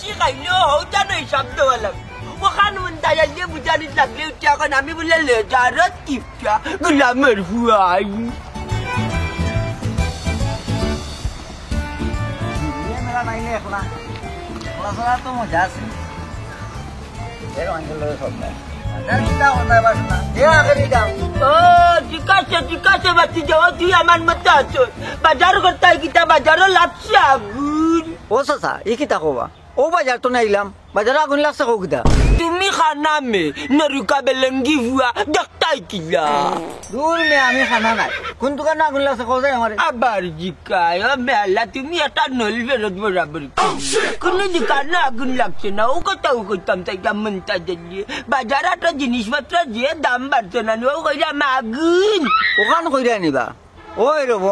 বেশি খাইলেও হৌটা নয় শব্দ বললাম ওখান মন্তাজা দিয়ে বুঝানিত লাগলে উঠে এখন আমি বলে লেজারত কিপটা গোলামের হুয়াই মেলা নাইলে একলা একলা ছাড়া তো মজা আছে এর অঞ্চলের সব নাই ঠিক আছে বাচ্চি যাও তুই আমার মতো আছো বাজার করতে কিতা বাজারও লাগছে আগুন ও চাচা এই কিতা কবা ও বাজার তো নাইলাম বাজারে আগুন লাগছে কো কিতা তুমি খানা মে নরুকা বেলঙ্গি হুয়া দেখতাই কিলা দূর মে আমি খানা নাই কোন দোকানে আগুন লাগছে কো যায় আমার আবার জিকায় মেলা তুমি একটা নল ফেরত বরাবর কোন দোকানে আগুন লাগছে না ও কথা ও কইতাম তাই মনটা দিলে বাজারে একটা জিনিসপত্র যে দাম বাড়ছে না ও কইরা আগুন ওখান কইরা নিবা ওই রব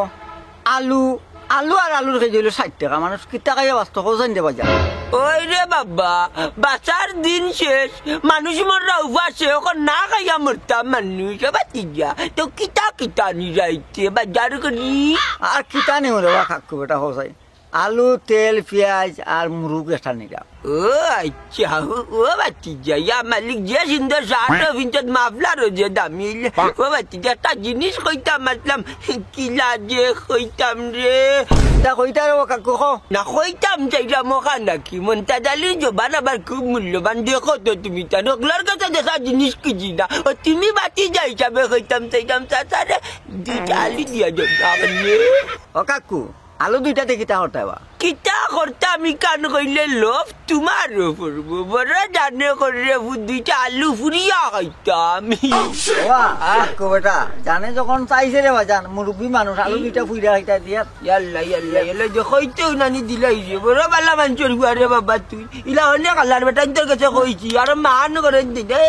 আলু আলু আর আলুর কেজি হইল 60 টাকা মানুষ কিতা খাইয়া বাস্তব কোথায় নিতে বাজার ওই রে বাবা বাঁচার দিন শেষ মানুষ মররা উপাসে ওখন না খাইয়া মরতাম মানুষ বাতিজা তো কিতা কিতা নিরাইতে বাজার করি আর কিতা নিও রে বা কাকু বেটা হোসাই আলু তেল পেঁয়াজ আর মুরগ এটা নিলাম ও আচ্ছা ও বাতিজা ইয়া মালিক যে সুন্দর শার্ট ভিঞ্চত মাফলার যে দামিল ও বাতিজা একটা জিনিস কইতাম মাতলাম কিলা যে কইতাম রে তা কইতা রে কাকু কো না কইতাম চাইরা মোখা নাকি মনটা জালি জবান আবার খুব মূল্যবান দেখো তো তুমি তা নকলার কাছে দেখা জিনিস খুঁজি না ও তুমি বাতিজা হিসাবে কইতাম চাইতাম চাচারে দুইটা আলু দিয়া যাবে ও কাকু আলু দুইটা দেখি তা হটাবা কিতা করতে আমি কান কইলে লোভ তোমার পড়বো বড় জানে করে দুইটা আলু ফুরিয়া খাইতাম কাকু বেটা জানে যখন চাইছে রে বাজান মুরব্বী মানুষ আলু দুইটা ফুইরা খাইতা দিয়া ইয়াল্লা ইয়াল্লা ইয়াল্লা যে কইতেও নানি দিলাই যে বড় বালা মানচর গুয়ারে বাবা তুই ইলা অনেক আল্লাহর বেটা তোর কাছে কইছি আর মান করে দিলে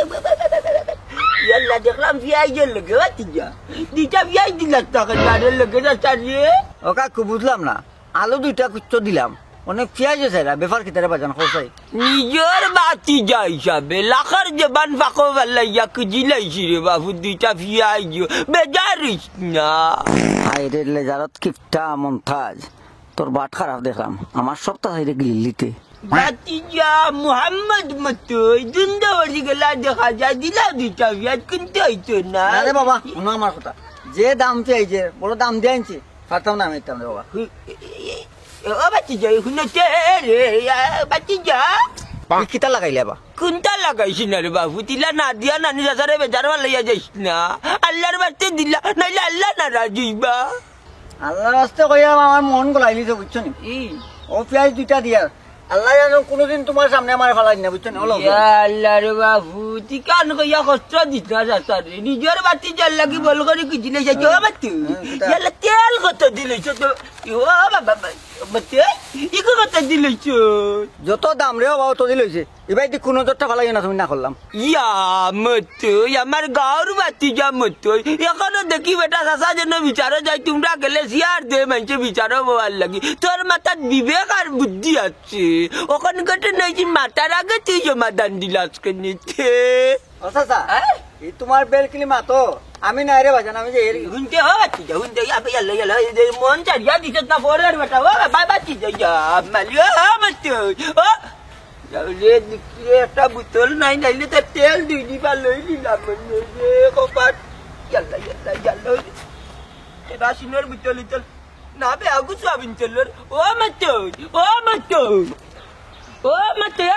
ইয়াল্লা দেখলাম পিয়াইজের লগে বাতিজা দুইটা পিয়াইজ দিলাম টাকা তাদের লগে না চারিয়ে ও কাকু বুঝলাম না আলু দুইটা কুচ্চ দিলাম অনেক পেঁয়াজ আছে ব্যাপার কি তারা বাজান খোসাই নিজের বাতিজা হিসাবে লাখার জবান ফাঁকো বেলাইয়া কুজিলাইছি রে বাবু দুইটা পিয়াইজ বেজারিস না আইরে লেজারত কিপটা মন্তাজ তোর বাট খারাপ দেখলাম আমার সপ্তাহ হাইরে গিলিতে বাতিজা মুহাম্মদ মতোই দুন্দাবাড়ি গেলা দেখা যায় দিলা দুইটা পিয়াজ কিনতে হইতো না আরে বাবা শোনো আমার কথা যে দাম চাইছে বড় দাম দিয়ে আনছি পারতাম না আমি রে বাবা ও বাতিজা শুনেছে রে বাতিজা কিতা লাগাইলে বা কোনটা লাগাইছি না রে বাবু দিলা না দিয়া নানি দাদারে বেজার লইয়া যাইস না আল্লাহর বাস্তে দিলা নাইলে আল্লাহ নারাজ হইবা আল্লাহর রাস্তে কইয়া আমার মন গলাইলিছে বুঝছো নি ও পেঁয়াজ দুইটা দিয়া আল্লাহ জানো কোনোদিন তোমার সামনে আমার ফেলাই না বুঝছো নি আল্লাহ রে বাবু তুই কান কইয়া কষ্ট দিস না দাদারে নিজের বাতি জাল লাগি বল করে কি দিলে যাই বাতু ইয়াল্লা তেল কত দিলেছ তো ও বাবা বাতে ইকো কত দিলেছ যত দাম রে বাবা তো দিলইছে এবাই দি কোনো জটটা ফেলাই না তুমি না করলাম ইয়া মতো আমার গাঁর বাতি যা মতো এখনো দেখি বেটা চাষা যেন বিচারে যাই তোমরা গেলে শিয়ার দে মানছে বিচারো বল লাগি তোর মাথার বিবেক আর বুদ্ধি আছে ওখানে কেটে নাইছি মাথার আগে তুই সমাধান দিলাস নিতে আচ্ছা এই তোমার বেলকিলি মাতো আমি নাই রে বাজান আমি যে হুনতে বাতি যা হুনতে ইয়াল্লা ইয়াল্লা মন চারিয়া দিছত না পরের বেটা ও বাতি যা মালিও মতো ও রে একটা বোতল নাই নাইলে তো তেল দুই দিবা লই নিলাম রে কপাট ইয়াল্লা ইয়াল্লা ইয়াল্লা রাশিনের বোতল ইতল না বে আগু সাবিন তেলর ও মতো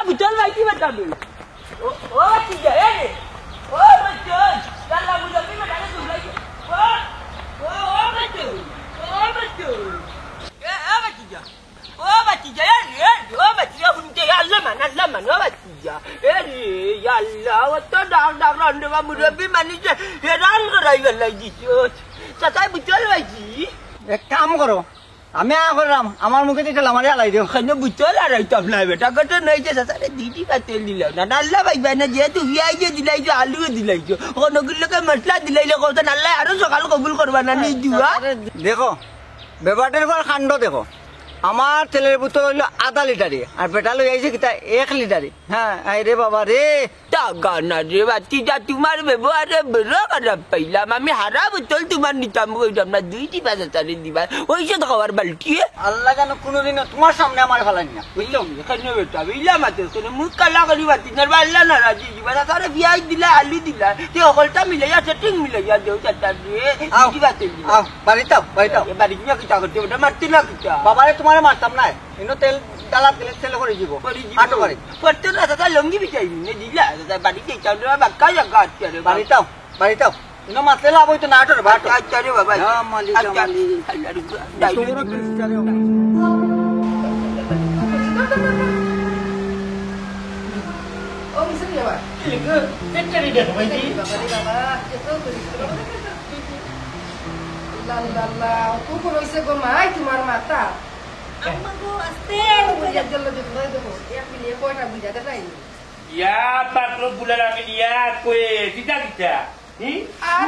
বোতল রাখি বাতাবে ও কি যায় ও মতো ইয়াল্লা বোতল কি বাতাবে তুই রাখি ও মতো ও বাতিজা ও বাতিজা হুনতে আল্লাহ মান ও বাতিজা ইয়াল্লাহ ও তো ডাক রান্ডবা মুরব্বি মানিছে হেরান করাই গেলাই দিছো চাচাই বুতল ভাইজি এক কাম করো আমি করলাম আমার মুখে দিতে আমারে আলাই দিও খানে বুতল আর আইতাম না বেটা কত নইছে চাচারে দিদি কা তেল দিল না আল্লাহ ভাই না যেহেতু ভিআইজে দিলাইছো আলু দিলাইছো ওনগুলোকে মশলা দিলাইলে কত আল্লাহ আরো সকাল কবুল করবা না নি দিবা দেখো ব্যাপারটার পর কাণ্ড দেখো আমার তেলের বোতল হইলো আধা লিটারে আর পেট্রোল হয়ে যাইছে কিতা 1 লিটারে। হ্যাঁ আরে বাবা রে টাকা না রে বাতিজা, তোমার ব্যবহারে বড় খারাপ পাইলাম। আমি হারা বোতল তোমার নিতাম কইতাম না, 2 দিবা ওইসব খাওয়ার বালতি। আল্লাহ জানো কোনোদিন তোমার সামনে আমার ফেলাই না বুঝলো এখানে বেটা বুঝলাম আছে মুখ কালা করি বাতিজার বাল্লা না রাজি দিবা না, তারে পেঁয়াজ দিলা আলু দিলা তে সকলটা মিলাইয়া সেটিং মিলাইয়া দেও চারটা দিয়ে দিবা তেল দিবা। বাড়িতে বাড়ি গিয়া কিতা করতে ওটা মারতে না কিতা বাবারে তোমারে মারতাম না, ইনো তেল ডালা তেল করে দিব আটো বাড়ি করতে না দাদা লঙ্গি বিচাইনি নে দিলা দাদা বাড়িতে চাউল বাক্কা জায়গা আছে রে বাড়িতে ইনো মারতে লাভ হইতো না আটো রে বাটো আচ্ছা রে বাবা মালিক তোমার মাতা Ya, patro bulan amin ya, kue kita kita.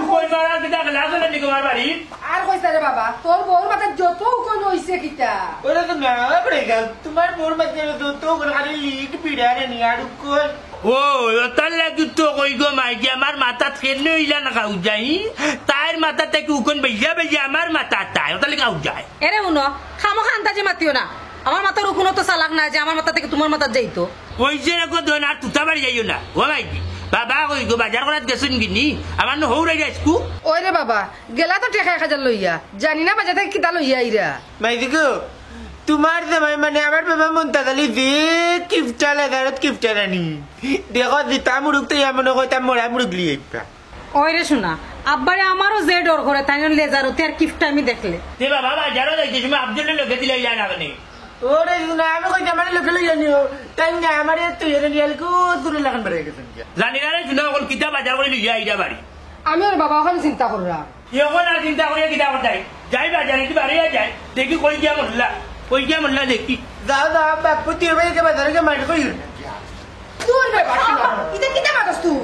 Kue malah kita kelasan nanti kemar bari. আর কইছ রে বাবা, তোর বউর মাথা যত কোন হইছে কিটা Ola tu na, berega. Tumar bor macam tu tu kan ada lik pida ni adu kue. Oh, tal lagi tu koi go mai dia mar mata kene ila na kau jai. Tair mata te ku kon beja beja mar mata tai. Tal kau jai. এরে উনো খামো খান্তাজে মাতিও না, আমার মাথার উকুনো তো চালাক না যে আমার মাথা থেকে তোমার মাথা যাইতো। Koi jene ko dona tu tabar jai na. O mai ki. Baba koi go bajar korat gesun gini. Aman no hore jasku. ওই রে বাবা গেলা তো টেকা 1000 লইয়া জানি না বাজা থেকে কিটা লইয়া আইরা মাইদিগো তোমার জামাই মানে আমার বাবা মন্তাদালি যে কিফটা লাগারত কিফটা রানি দেখো দিতা মুরুক তো এমন কইতা মরা মুরুক লিয়েপা ওই রে শোনা আব্বারে আমারও যে ডর করে তাই লেজারতে আর কিফটা আমি দেখলে তে বাবা বাজারও যাইতে তুমি আব্দুল লগে দিলে যায় না কেন ওরে না আমি কই জামাই লগে লইয়া নিও তাই না আমারে তুই এর নিয়াল কো দূরে লাগান বেরে গেছেন জানি না শুনা কোন কিতাব বাজার করে লিয়া আইডা বাড়ি আমি ওর বাবা ওখানে চিন্তা করলাম এখন আর চিন্তা করে কিতাব করতাই যাই বাজারে কি বাড়ি যায় দেখি কই গিয়া মোল্লা দেখি যাও না বাপু তুই ভাই কে বাজারে কে মার কই তুই রে বাবা ইতে কিটা মারছ তুই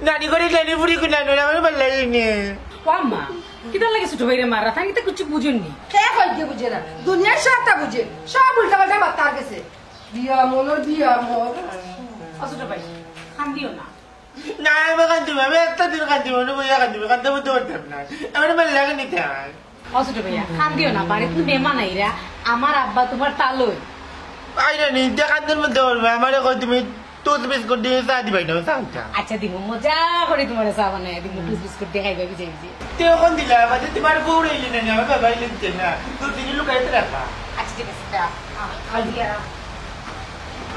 নানি করে নানি পুরি কোনা না আমার ভালো লাগে নি ও আম্মা কিটা লাগে ছোট ভাইরে মারা তাই তো কিছু বুঝেননি। কে কই দিয়ে বুঝে না দুনিয়ার সবটা বুঝে সব উল্টা পাল্টা বাতা গেছে বিয়া মন ছোট ভাই কান্দিও না। না আমি কান্দি আমি একটা দিন কান্দি মনে বইয়া কান্দি কান্দতে বলতে পারতাম না আমার ভালো লাগে নি তাই ছোট ভাইয়া কান্দিও না, বাড়িতে মেহমান আইরা আমার আব্বা তোমার তালই আইরা নি যে কান্দির মধ্যে বলবে আমারে কই তুমি টুথ বিস্কুট দিয়ে চা দিবাই না চাওটা আচ্ছা দিব মজা করে তোমার চা বানাই দিব টুস বিস্কুট দিয়ে খাইবা বিজে বিজে। তে কোন দিলা বাজে তোমার বউ রইলি না আমার বাবা ইলেতে না তো তিনি লুকাইতে রাখা আচ্ছা ঠিক আছে আল দিয়া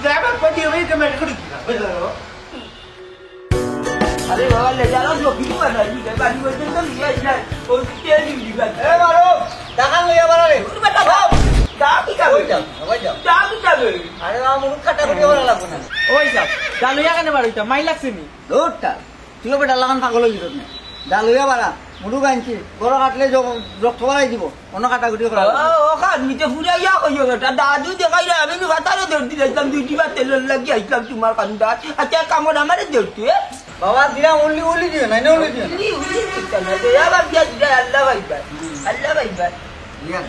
যাবা পদি ওই কমেন্ট করে দিবা বুঝলো আরে বাবা লেজারো লোকি বানা দিবা বাড়ি বইতে তো লিয়া যায় ওই তেল দিবা এ মারো টাকা লইয়া বাড়ারে বেটা দা কি খাবে দা কি খাবে আরে আমার মুখ কাটা করে ওরা লাগবে না ওই সব ডালুয়া কেন বাড়িটা মাই লাগছে নি দৌড়টা তুই বেটা লাগান পাগল হয়ে যেত না ডালুয়া বাড়া মুরুগ আনছি গড় কাটলে রক্ত বাড়াই দিব অন্য কাটাকুটি করা ও খান নিতে ফুরাইয়া কইও বেটা দাদু দেখাই রে আমি কথারে দৌড় দিলাম 2টা তেল লাগি আইলাম তোমার কান্দা আচ্ছা কামড় আমারে দৌড়তে বাবা দিলা উলি দিও না উলি দিও উলি উলি দিতা না দে আবার দিয়া দিলা আল্লাহ ভাইবা দিয়া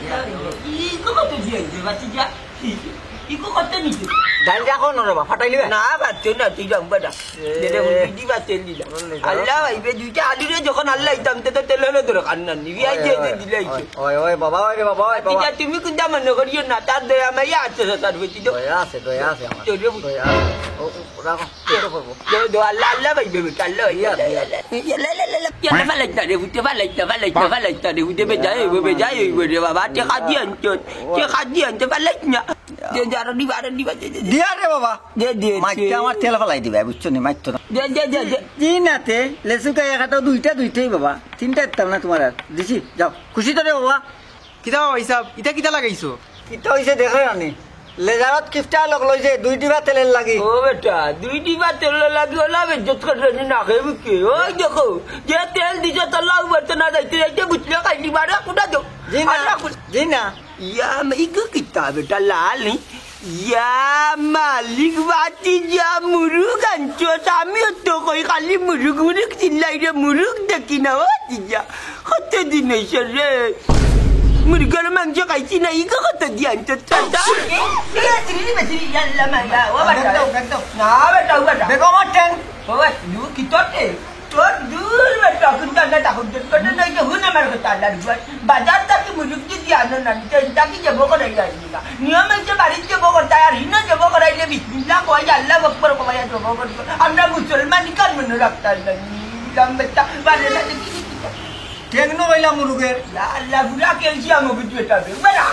ই কত দিয়া দে বাচ্চা ই কত নিতে ডাল রাখো না বাবা ফাটাইলি না বাচ্চা না তুই যাও বেটা দে উলি দিবা তেল দিলা আল্লাহ ভাইবে 2টা আলুরে যখন আল্লাহ ইতাম তে তেল হলো দরকার না নিবি আই যে দিলাইছে ওই বাবা ওই বাবা ওই বাবা আচ্ছা তুমি কোনটা মনে করিও না তার দয়া মাইয়া আছে তার বেটি তো দয়া আছে আমার তোরে দয়া আছে ও রাখো কেটে করব দো আল্লাহ আল্লাহ ভাইবে বেটা আল্লাহ ইয়া ফালাইতা রে বুঝতে ফালাইতা রে বুঝতে বেজায় রে বাবা তে খাদি আনতে ফালাইতা দে যারা নিবা দিয়া রে বাবা দে মাইতে আমার তেল ফেলাই দিবা বুঝছো নি মাইতো না দে তিনাতে লেসুকা একটা দুইটাই বাবা তিনটা ইতাম না তোমার আর দিছি যাও খুশি তো রে বাবা কিতা হিসাব ইটা কিতা লাগাইছো কিতা হইছে দেখে আনি লেজারত কিফটা লগ লইছে 2 ডিবা তেলের লাগি ও বেটা 2 ডিবা তেল লাগি ওলা বেজত করে না খাইব কি ওই দেখো যে তেল দিছে তল্লাউ বর্তে না যাইতে যাইতে বুঝলে খাইলি বাড়া কুটা দাও জি না या इको किताब बेटा लाल नहीं या मालिक बाती जा मुरुग अंचो सामी तो कोई खाली मुरुग चिल्लाई रे मुरुग देखी ना हो तिजा होते दिन रे মুরগির মাংস খাইছি না ইগো কত দিয়ে আনছো চাচা না বেটা ও বেটা দেখো আমার ট্যাং ও লু কি তোতে তোর দূর বেটা কিন্তু না তখন তো না যে হুন আমার কথা আল্লাহ বাজার থেকে মুরগি দিয়ে আনো না তাকে যাবো করে যাইনি না নিয়ম হচ্ছে বাড়িতে যাবো করতে আর হিনা যাবো করাইলে বিসমিল্লাহ কয় আল্লাহ আকবার কয় যাবো করতে আমরা মুসলমান কার মনে রাখতে দিলাম বেটা বাড়ি না ট্যাং নো কইলা মুরুগের আল্লাহ বুড়া ক্যালসিয়াম বুঝবে তবে বেটা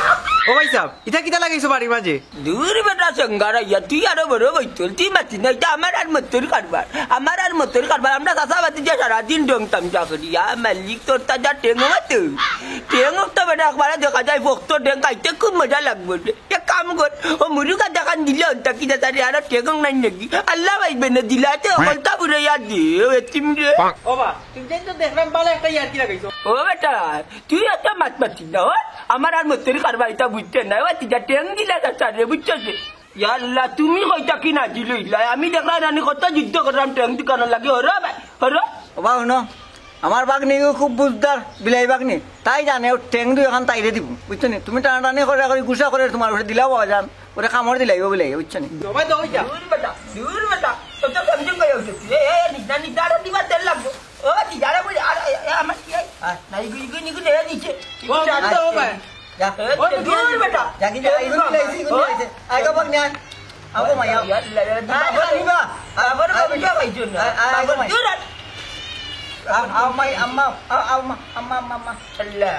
ও ভাই সাহেব এটা কিতা লাগাইছো বাড়ির মাঝে দূর বেটা সঙ্গারা ইয়া তুই আরো বড় বইতল তুই মাতি না এটা আমার আর মতর কারবার আমরা চাষাবাদি যে সারাদিন ডং তামচা করি মালিক তোর তাজা টেঙ্গো মাতো টেঙ্গো তো বেটা একবার দেখা যায় ভক্ত টেং খাইতে খুব মজা লাগবে এক কাম কর ও মুরুগা দেখান দিলে অন্তা কিনা তারি আর টেঙ্গো নাই নাকি আল্লাহ ভাইবে না দিলাতে অকলতা বুড়ে ইয়ার দিয়ে এতিম রে ও বা তুমি তো দেখলাম ভালো একটা ইয়ার কি লাগাইছো ও বেটা তুই একটা মাত মাতি না আমার আর মতর কারবার এটা বুঝতে না ও তিজা টেং দিলা চাচারে বুঝছো যে আল্লাহ তুমি কইতা কি না দিল আমি দেখলাম রানি কত যুদ্ধ করলাম টেং দিকানো লাগে হরো ভাই হরো বাবা শুনো আমার বাগনি খুব বুঝদার বিলাই বাগনি তাই জানে ও ট্যাং দুই এখন তাইরে দিব বুঝছো নি তুমি টানাটানি করে করে গুছা করে তোমার ওটা দিলাও পাওয়া যান ওটা কামড় দিলাইব বিলাই বুঝছো নি ভাই তো ওইটা দূর বেটা তো তো সমঝুন গয়া উঠছি নিদা নিদা দিবা তেল লাগবে ও তিজারে বলি আর আমার কি নাই গুই নিগু নে দিছে ও জানতো ভাই যা দূর বেটা জাগি যা এই গুলি লাইছি গুলি লাইছে আইগো বাগনি আগো মাইয়া আবার নিবা আবার কবিতা কইছো না আবার দূর আও মাই আম্মা আম্মা আম্মা আম্মা আল্লাহ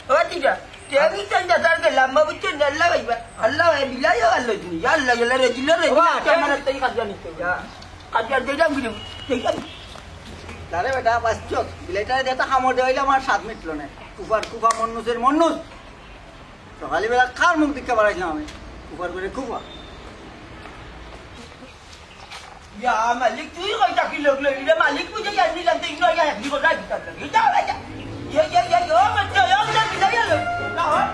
ও তিজা তেমি তন্দা তারকে লম্বা বুঝছো আল্লাহ ভাইবা আল্লাহ ভাই বিলাই আল্লাহ নি আল্লাহ গেলে রে দিলে রে আমার তাই কাজা নিতে কাজা দেইলাম গিয়ে দেইলাম আরে বেটা বাচ্চো বিলাইটারে যেটা কামড় দেওয়াইলে আমার 7 মিনিট লো না কুফা মন্নুসের মন্নুস সকালবেলা কার মুখ দিকে বাড়াইলাম আমি কুফার করে কুফা Ya Malik tu kau tak kilo dia Malik pun jadi ni lantai ini ya di kota kita lagi. Dah aja. Ya betul ya kita bisa ya lo. Nah.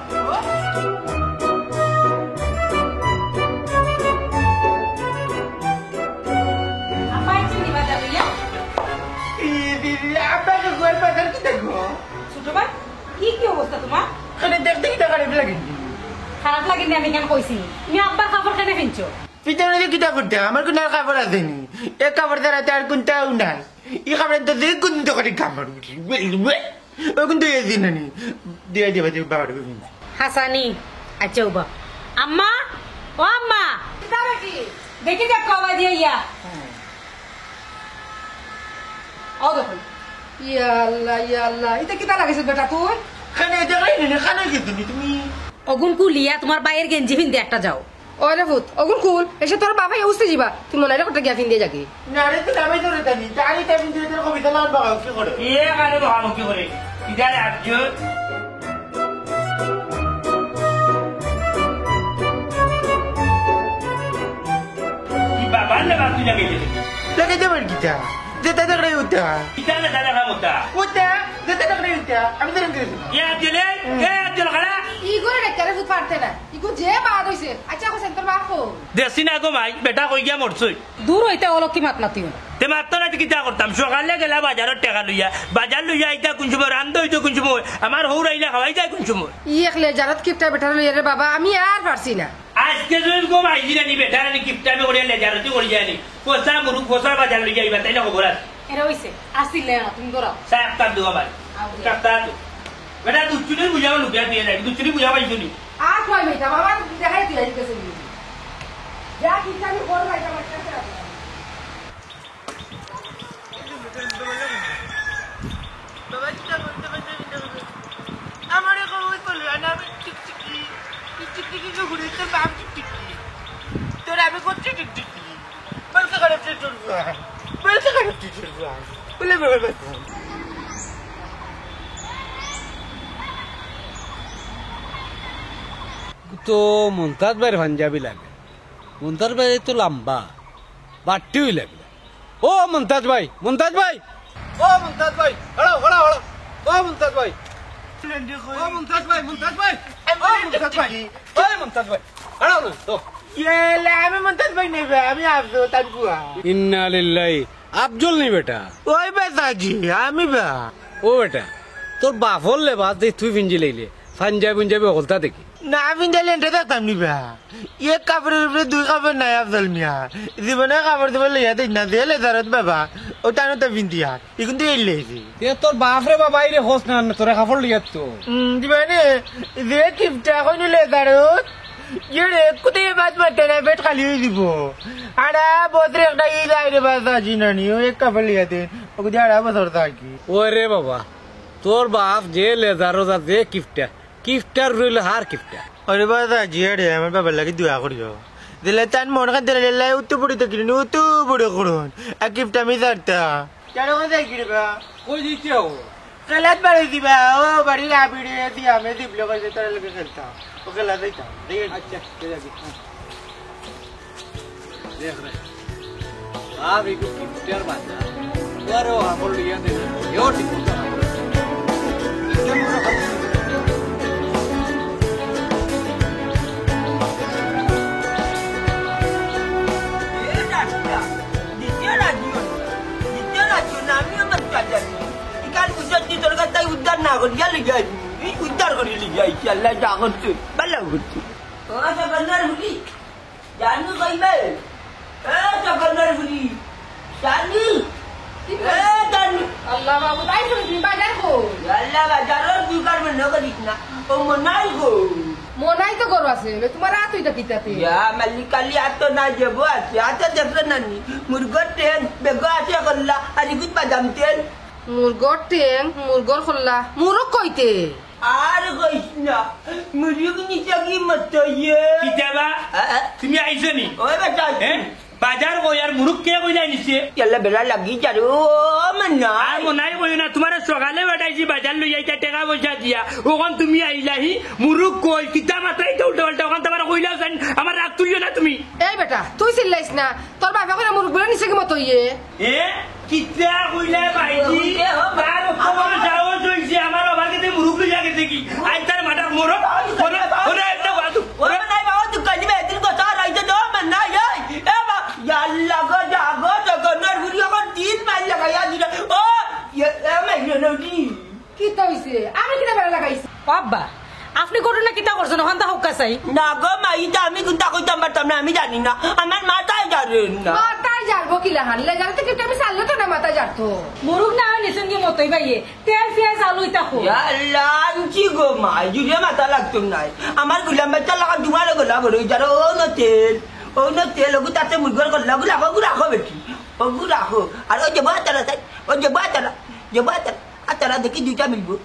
Apa itu di bazar ya? Ini apa ke gua pasar kita gua? ছোট ভাই কি অবস্থা তোমার Kena দেখতে kita kali lagi. খারাপ লাগে না আমি কেন কইছি তুমি আব্বার খাবার কেন ফিনছো পিছনে কিতা করতে আমার কোনো খাবার আসেনি এ খাবার দ্বারা তার কোনটাও নাই এই খাবার তো দিয়ে কোন তো করে খাবার ও কিন্তু এই দিন নি দিয়ে দিবা যে বাবার হাসানি আচ্ছা উবা আম্মা ও আম্মা দাঁড়া কি দেখি দেখ কবা দিয়ে ইয়া ও দেখো ইয়া আল্লাহ এটা কি দাঁড়া গেছে বেটা তুই খানে দেখাই না খানে কিন্তু তুমি অগুন কুলিয়া তোমার বাইয়ের গেঞ্জি ফিনতে একটা যাও ওরে ভূত অগুন কুল এসে তোর বাবাই উস্তে যাবা তুই মনে রাখো গিয়া ফিন দিয়ে যাকে না রে তো আমি ধরে জানি তাই তাই কিন্তু তোর কবিতা লাগান বাবা কি করে এ গানে বাবা কি করে ইদারে আজু কি বাবা না বাকি লাগে লাগে দেবার কিটা যেটা দেখলে উঠা কিটা না দাদা উঠা যেটা দেখলে উঠা আমি তো রেঙ্গে এ আজলে খালা ই করে রেকারে ভূত পারতে না ইগো যে বাদ হইছে আচ্ছা কইছেন তোর বাপ কো দেশি না গো মাই বেটা কই গিয়া মরছই দূর হইতে অলক্ষী মাত মাতিও তে মাত্র না কিতা করতাম সকালে গেলা বাজারের টাকা লইয়া বাজার লইয়া আইতা কোন সময় রান্ধ হইতো কোন সময় আমার হৌরাইলা খাওয়াই যায় কোন সময় ই একলে জারাত কিপটা বেটার লইয়া রে বাবা আমি আর পারছি না আজকে যদি গো মাইজি না নি বেটা নি কিপটা আমি করিয়া লেজারতি করি যানি কোসা মুরু কোসা বাজার লইয়া আইবা তাই না খবর আছে এরা হইছে আসিলে না তুমি দরাও সাহেব তার দুয়া ভাই কাটা তো বেটা দুচুনি বুঝাও লুকিয়া দিয়ে নাই দুচুনি বুঝাও পাইছো নি আর কই মেটা বাবা দেখাই তুই আইতে গেছিস যা কিটা আমি বড় ভাই আমার কাছে আমার খবর করলো না আমি টিকটিকি ঘুরে তোর বাপ টিকটিকি তোর আমি করছি টিকটিকি বলকে খারাপ তোর বলকে খারাপ তোর বলে বলে তো মুমতাজ ভাইয়ের পাঞ্জাবি লাগে মুমতাজ ভাই তো লম্বা বাট্টিও লাগবে ও মুমতাজ ভাই ও মুমতাজ ভাই হড়ো ও মুমতাজ ভাই ও মুমতাজ ভাই ও মুমতাজ ভাই হড়ো না তো ये আমি মন্তাজ ভাই নেই আমি আফজল তানকুয়া ইন্না লিল্লাহি আফজল নি বেটা ওই বেটাজি আমি বা ও বেটা তোর বাপর লেবাস দেখ তুই পিঞ্জি লইলে পাঞ্জাবি হলতা দেখি না পিন্ধালে এটা দেখতাম নিবা এক কাপড়ের উপরে দুই কাপড় নাই আফজল মিয়া জীবনে কাপড় দেবে লইয়া দিই না দিয়ে লেজারত বাবা ওটা তো পিন্ধিয়া এখন তো এই লেছি তোর বাপরে বাবা আইরে হোস না তোরা কাপড় লিয়াত তো দিবানে যে কিপটা কইনি লেজারত ইয়ে কোথায় বাদ মারতে না পেট খালি হয়ে দিব আড়া বছর একটা ঈদ আইরে বাস আজি না নি এক কাপড় লিয়া দিন ওকে আড়া বছর থাকি ওরে বাবা তোর বাপ যে লেজারো যা যে কিফটার রইল হার কিফটা আরে বাস আজি আরে আমার বাবার লাগে দোয়া করিও দিলে তার মন খান দিলে লাই উত্তু বুড়ি তো কিনি উত্তু বুড়ি করুন এক কিপটা আমি জানতা কেন কোথায় কিনবা কই দিতে ও খেলাত বাড়ি দিবা ও বাড়ির আবিড়ে দিয়ে আমি দিবলে কাছে তার লগে খেলতাম ও খেলা যাইতাম আচ্ছা দেখ রে বাপ এই কিফটার বাজা তোরও কাপড় লিয়া দে এও ঠিক মতো উদ্ধার না করি উদ্ধার করে লিখাইছি আল্লাহ যা করছে ভালো করছে সকন্দার হুলি জানু কইবে সকন্দার হুলি জানি জানি আল্লাহ বাবু তাই তুমি বাজার কো আল্লাহ বাজারের তুই কারবে না করিস না ও মনাই গো মনাই তো গরু আছে তোমার হাত হইতা কিতাতে ইয়া মালিকালি আত না যাবো আছে আত দেখলে নানি মুরগর তেল বেগ আছে করলা আর ইগুত বাদাম তেল মুরগর টেং মুরগর খোল্লা মুরগ কইতে আর কইস না মুরগ নিচে কি মতো ইয়ে কিতাবা তুমি আইছো নি ওই বেটা বাজার কই আর মুরুক কে কই যাই নিছে এলা বেলা লাগি যারে ও মন্না আর মনাই কই না তোমার সকালে বেটাইছি বাজার লই যাইতা টাকা পয়সা দিয়া ওখান তুমি আইলাহি মুরুক কই কিতা মাত্রাই তো উল্টা উল্টা ওখান তোমার কইলাও জান আমার রাগ তুলিও না তুমি এই বেটা তুই চিল্লাইস না তোর বাবা কইরা মুরগ বলে নিছে কি মতো ইয়ে কিতা কইলা বাইজি আর খবর যাও জইছে আমার বাবা কে মুরুক লই যাকে দেখি আই তার মাটা মুরুক ওরে একটা বাদু ওরে নাই বাবা তুই কালি বে দিন কথা রাইতে দাও মন্না এই বা ইয়াল্লা গো জাগো জগন্নাথ বুড়ি এখন দিন মাই লাগাইয়া দিলা ও এ মাই নদি কি তো হইছে আমি কিনা বেলা লাগাইছি বাবা আপনি করুন না কিতা করছেন ওখান তা হক্কা চাই না গো মাইটা আমি কোনটা কইতাম পারতাম না আমি জানি না আমার মাথায় জানেন না মাথায় যাবো কি লাহান লেজারতে কি আমি চাললে তো না মাথায় যাতো মুরুগ না নিছেন কি মতই ভাইয়ে তেল পেঁয়াজ আলু ইতা খো ইয়াল্লা আনছি গো মাই জুড়ে মাথা লাগতো নাই আমার গুলাম বাচ্চা লাগা দুমারে গোলা বড় যার ও না তেল ওগু তাতে মুরগর গলা গুলা ওগু রাখো বেটি ওগু রাখো আর ওই যে বাতারা তাই ওই যে বাতারা আতারা দেখি দুইটা মিলবো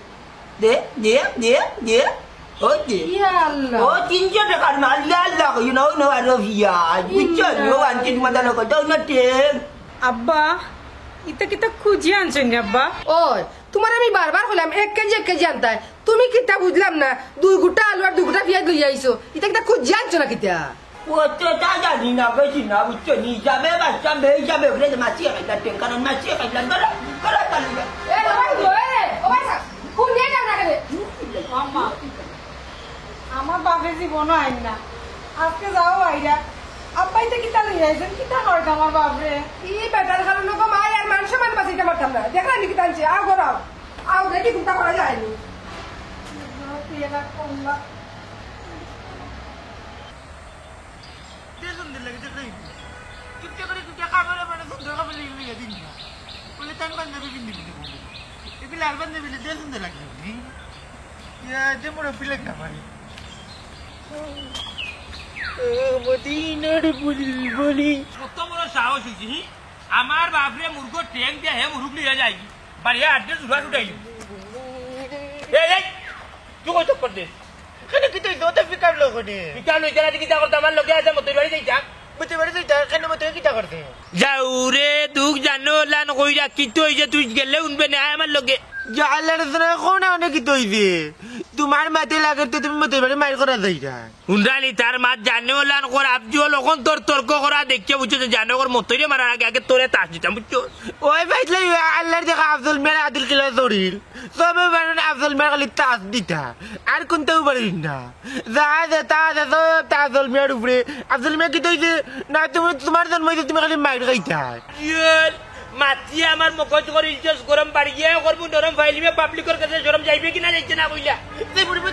দে দে দে দে ও দে ইয়া আল্লাহ ও 300 টাকার মাল আল্লাহ you know I love you বুঝছো ও আনছি তোমার দানো কত না তেল আব্বা ইতা কিতা খুঁজি আনছেন আব্বা ওই তোমার আমি বারবার কইলাম 1 কেজি আনতাই তুমি কিতা বুঝলাম না 2 গুটা আলু আর 2 গুটা পেঁয়াজ লই আইছো এটা কিতা খুঁজ জানছো না কিতা ও তো তা জানি না বেশি না বুঝছো নি যাবে বাচ্চা বেই যাবে ওরে মাছি খাইলা টেন কারণ মাছি খাইলা করে তালি এ ভাই ও ভাই কোন নিয়ে যাও না কেন আম্মা আমার বাপের জীবনও আইন না আজকে যাও আইরা আব্বাই তো কিতা লই আইছেন কিতা করত আমার বাপরে ই বেটার কারণে গো মাই আর মান সম্মান বাঁচাইতে পারতাম না দেখা নি কিতা আনছে আও গরাও আও দেখি কোনটা করা যায়নি আমার বাপরে মুরগ ট্যাং দিয়ে হে মুরুক লিয়ে যাই বাড়িয়া আড্ডে জুড়া উঠাই তুই কত করতে কেন কি তুই দোতে ফিকার লোক ফিকার লই যারা কিতা করতে আমার লগে আছে মতই বাড়ি যাইতা মতই বাড়ি যাইতা কেন মতই কিতা করতে যাও রে দুঃখ জানো লান কইরা কি তুই যে তুই গেলে উনবে না আমার লগে জালার ধরে কোন অনেক কি তুইবে তোমার মাতে লাগে তো তুমি মতই বাড়ি মার করা যাইতা উন্ডানি তার মাত জানো লান কর আপজিও লোকন তোর তর্ক করা দেখছে বুঝছো যে জানো কর মতইরে মারার আগে আগে তোরে তাস দিতাম বুঝছো ওই ভাইলে আল্লাহর দেখা আফজল মেরা আদিল কিলা দড়িল সবে বানান আফজল মেরা খালি তাস দিতা আর কোনটাও পারি না যা যা তা যা সব আফজল মেরার উপরে আফজল মেরা কি তুই না তুমি তোমার জন্ম হইতে তুমি খালি মাইর খাইতা মাতিয়ে আমার মগজ করে ইজ্জত গরম বাড়ি গিয়ে করবো নরম ফাইলিমে পাবলিকের কাছে সরম যাইবে কিনা যাইছে না বুঝলা তুই বলবি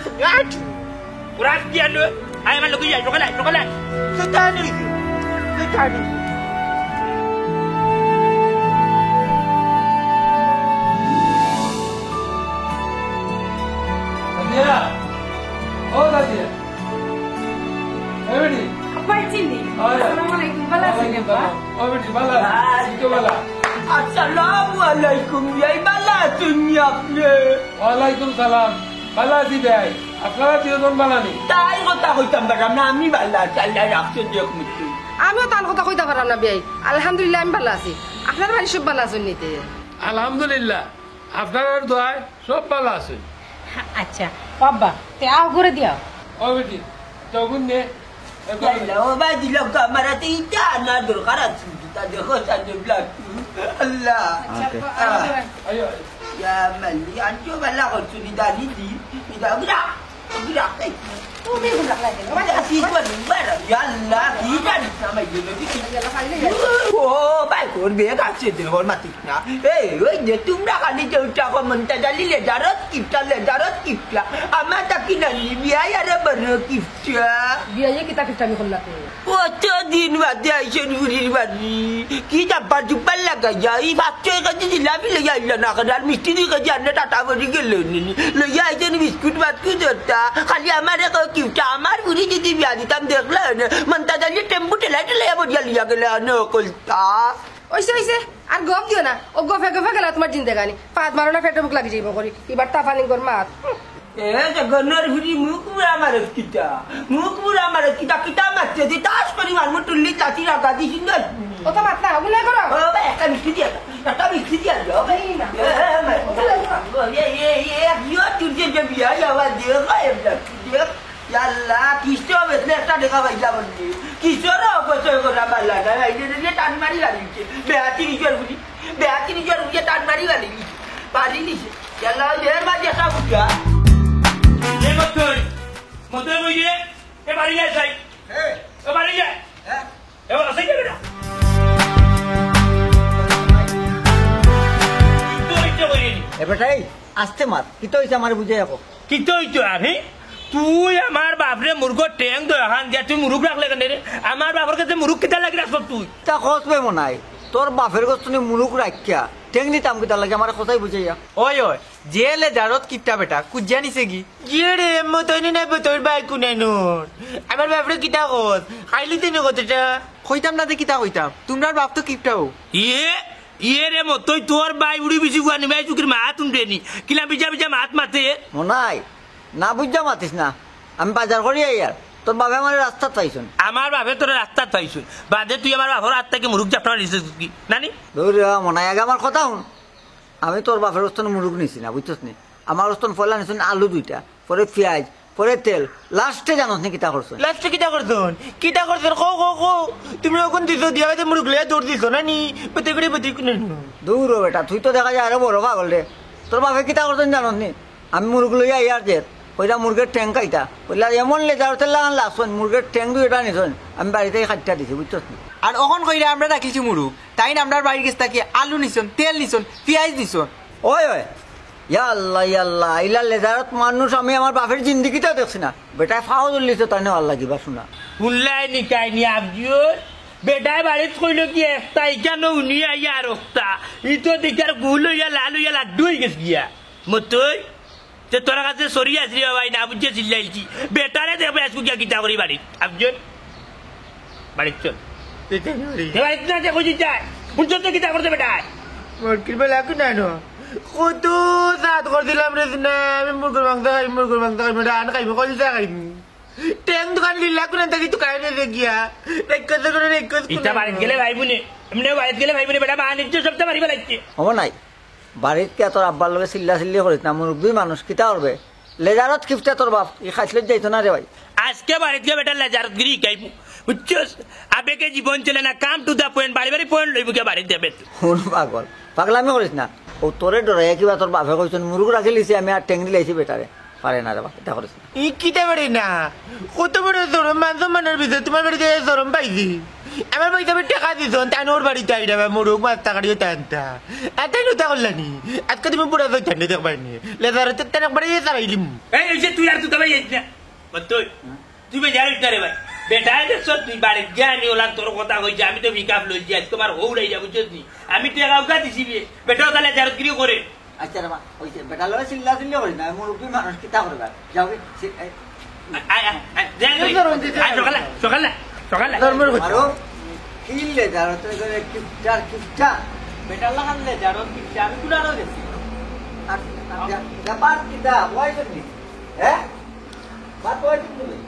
রাত কি আনো আয় আমার লোক যাই সকালে সকালে ও দাদিয়া এ বেটি আব্বা চিনি আসসালামু আলাইকুম ভালো আছেন আব্বা ও বেটি ভালো আছি তো ভালো Assalamualaikum ya bala dunia ple. ওয়ালাইকুম সালাম ভালো আছি ভাই আপনারা তিনজন ভালো নেই Tai kota kota baram nami bala chala rakse jek mutu. আমিও তার কথা কইতে পারলাম না বিয়াই আলহামদুলিল্লাহ আমি ভালো আছি আপনার বাড়ি সব ভালো আছেন নিতে আলহামদুলিল্লাহ আপনার দোয়ায় সব ভালো আছে আচ্ছা আব্বা তে আও করে দিও ও বেটি তখন নে Yalla o ba di lo kamera ti ta na dur karat kita de kota de black. Allah. আয়ো Ya mali anjo bala ko suni dali di. Ida gerak. Gerak kai. তুমি গুলা লাগে Masih tuan bara. Yalla kita di sama je lo di. Oh, baik kor biar kasih tu hormatiknya. Dia tu mereka ni jauh cakap mentah dalil le darat kita. Amat tak kena ni biaya ada berkifta. বিয়াই কিতা কিতামি করলাম Wata din wadi aisyun buri wadi. Kita baju pala gaya. Baca kerja di labi le ya ila nak dan mesti ni kerja anda tak tahu di gelon ni. Le ya aja ni biskut batku jota. Kali amar ko kita amar buri jadi biar ditam deklan. Mentah dalil tempu telai telai apa dia lihat gelan kolta. ওইসে ওইসে আর গপ দিও না ও গফে গফে গেলা তোমার জিন্দেগানি পাত মারো না ফেটে মুখ লাগি যাইব করি এবার তাফানি কর মাত Jagonar buri mukura marat kita. Mukura marat kita macam di tas periman mutulit tadi raga di sini. ও তো মাত না ওগুলো করো Oh, baik kan mesti dia. Tapi mesti dia jawab. Dia tu dia biaya dia kaya dia. Yalla, kisto betne একটা দেখা পাইলা বলি কিশোর অবশ্যই করা বালা না এটা টান মারি গালি বেহাতি নিজের বুঝি বেহাতি নিজের বুঝি টান মারি গালি পারি নিছে ইয়াল্লা এর মাঝে সব উঠা এ মতই মতই বুঝে এ বাড়ি যায় যাই এ বাড়ি যায় এ আসে যাবে না তুই তো করিনি এ বেটাই আসতে মাত কি তো হইছে আমার বুঝে যাবো কি তুই তো আমি তুই আমার বাপরে মুরগ ট্যাং দো হান দিয়া তুই মুরগ রাখলে কেন রে আমার বাপের কাছে মুরগ কিতা লাগি রাখছ তুই তা খসবে মনে হয় তোর বাপের গোস্তনি মুলুক রাখিয়া টেং দিতাম কিতা লাগে আমার কথাই বুঝাইয়া ওই ওই জেলে জারত কিপটা বেটা কুজিয়া নিছে কি রে মতই নাই তোর ভাই কোনে নুন আমার বাপরে কিতা কত খাইলি তেন কতটা কইতাম না কিতা কইতাম তোমরার বাপ তো কিপটাও ইয়ে রে মতই তোর ভাই উড়ি বিছি গুয়া নিমাই চুকির মা তুম দেনি কিলা বিজা বিজা মাত মাতে মনে হয় না বুঝা মাতিস না আমি বাজার করি আর তোর বাবা আমার রাস্তা পাইছুন আমার বাপে তোর রাস্তা পাইছুন বাদে তুই আমার বাপর হাত থেকে মুরুখ জাপটা নিছিস কি নানি মনে হয় আগে আমার কথা শুন আমি তোর বাপের ওস্তন মুরুখ নিছি না বুঝছস নি আমার ওস্তন ফলা নিছুন আলু 2টা পরে পেঁয়াজ পরে তেল লাস্টে জানোস নি কিতা করছুন লাস্টে কিতা করছুন কো তুমি ওখান দিছো দিয়া মুরুখ লিয়া দৌড় দিছো নানি পতে করে পতে কোনে দূর বেটা তুই তো দেখা যায় আরো বড় পাগল রে তোর বাপে কিতা করছেন জানোস নি আমি মুরগ লইয়া ইয়ার যে ওইটা মুরগের ট্যাং কাইটা ওইলা এমন লেজারতে লাগান লাসন মুরগের ট্যাং 2টা নিছুন আমি বাড়িতে খাইটা দিছি বুঝছস নি আর অখন কইরা আমরা রাখিছি মুরুগ তাই না আমরার বাড়ির গেছে তাকে আলু নিছন তেল নিছন পেঁয়াজ নিছন ওই ইয়াল্লা ইলা লেজারত মানুষ আমি আমার বাপের জিন্দিগিটা দেখছি না বেটায় ফাও জ্বলিছে তাই না ভাল লাগিবা শোনা শুনলাই নি কাহিনী আবজুর বেটায় বাড়িত কইল কি একটা ইকানো উনি আইয়া আর একটা ই তো দেখার গুল হইয়া লাল হইয়া লাড্ডু হয়ে গেছে গিয়া মতই তে তোরা কাছে সরি আসরি ভাই না বুঝছে চিল্লাইছি বেটারে দেখবে আজকে গিয়া কিতা করি বাড়ি আবজুর বাড়িত চল বাড়িত না যে খুঁজি যায় বুঝছো তো কিতা করতে বেটায় মুরগির বেলা কুনানো কত সাত করে দিলাম রে না আমি মুরগির মাংস খাই আন খাইব কলিজা খাইব ট্যাং দোকান লিলা কোন তাকি তো কাই রে গিয়া রেকজ করে রেকজ ইটা বাড়িত গেলে ভাইবুনি এমনি বাড়িত গেলে ভাইবুনি বেটা বানিজ্য সবটা মারিবা লাগছে হবো নাই বাড়িত কে তোর আব্বার লগে চিল্লা করিস না মুরব্বী মানুষ কিতা করবে লেজারত কিপটা তোর বাপ ই খাইছিল যাইতো না রে ভাই আজকে বাড়িত গিয়ে বেটা লেজারত গিরি খাইব বুঝছস আবেগে জীবন চলে না কাম টু দা পয়েন্ট বাড়ি পয়েন্ট লইব কে বাড়িত দেবে শুন পাগলামি করিস না ও তোরে ডরে কিবা তোর বাপে কইছন মুরগ রাখি লিছি আমি আর ট্যাং দিলাইছি বেটারে পারে না রে বাপ এটা করিস না ই কিতা বাড়ি না কত বড় সরম মানস মানের ভিতরে তোমার বাড়িতে সরম পাইছি আমার পয়সা টাকা দিছ তাই ওর বাড়িতে আইডা মুরুগ মাছ টাকাড়িও টানতা এটাই নতা করলানি আজকে তুমি পুরা তো ঠান্ডা দেখবানি লেজারে তো তেন একবারে চালাইলিম এই যে তুই আর তুই ভাই না তুই তুই বেজার রে ভাই বেটা দেখছ তুই বাড়ি জানি ওলা তোর কথা কইছে আমি তো বিকাপ লই যাই তোমার হৌড়াই যাব বুঝছিস আমি টাকা উঠা দিছি বেটা তাহলে জারত কি করে আচ্ছা রে মা হইছে বেটা লয় চিল্লা চিল্লি করি না মুরব্বী মানুষ কিতা করবা যাও সকালে আরো কিনলে যারো তো কিপটা বেটা লাগানলে যারো কিপটা আমি কুড়ানো দেখছি ব্যাপার কিতা ওয়াই করবি হ্যাঁ বাদ ওয়াই করবি